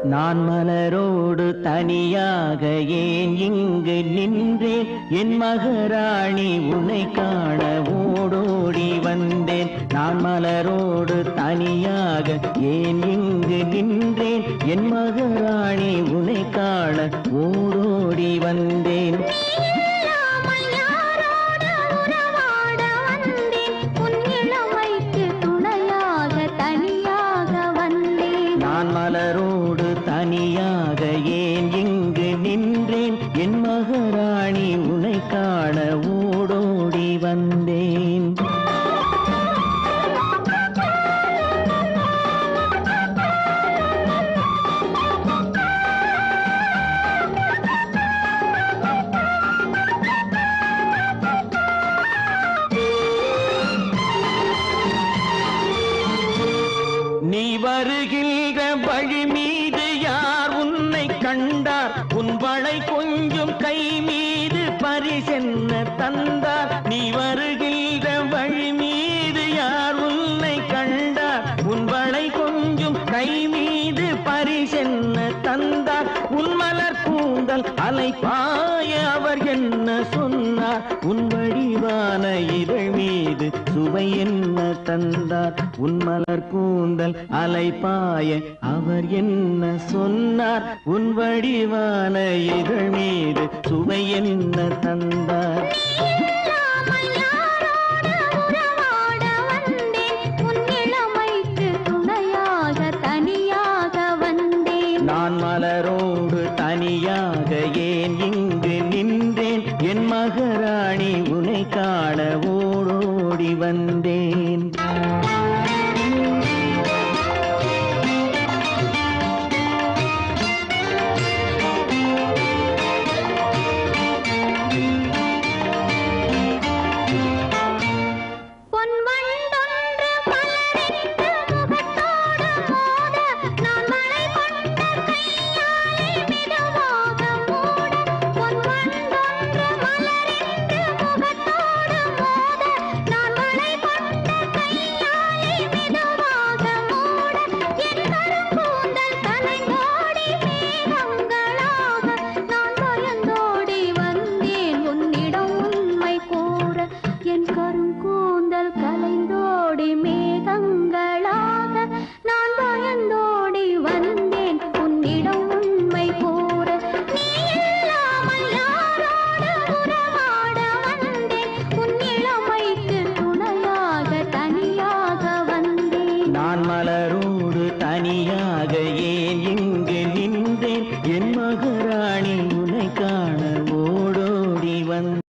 நான் மலரோடு தனியாக ஏன் இங்கு நின்றேன் என் மகராணி உன்னை காண ஓடோடி வந்தேன் நான் மலரோடு தனியாக ஏன் இங்கு நின்றேன் என் மகராணி உன்னை காண ஓடோடி வந்தேன் நான் மலரோடு தனியாக ஏன் இங்கு நின்றேன் என் மகராணி உன்னை காண ஓடோடி வந்தேன் நீ வருகின்ற வழி மீது யார் உன்னை கண்டார் உன் வளை கொஞ்சம் கை மீது பரிசென்ன தந்தார் நீ வருகின்ற வழி மீது யார் உன்னை கண்டார் உன் வளை கொஞ்சம் கை மீது பரிசென்ன தந்தார் உன் மலர் கூந்தல் அலைப்பாய அவர் என்ன சொன்னார் உன் வடிவான இதழ் மீது சுவை என்ன தந்தார் உன் மலர் கூந்தல் அலைப்பாய அவர் என்ன சொன்னார் உன் வடிவான இதழ் மீது சுவை என்ன தந்தார் நான் மலரோடு தனியாக ஏன் இங்கு நின்றேன் என் மகராணி உன்னை காண ஓடோடி வந்தேன் நான் மலரோடு தனியாக ஏன் இங்கு நின்றேன் என் மகராணி உன்னை காண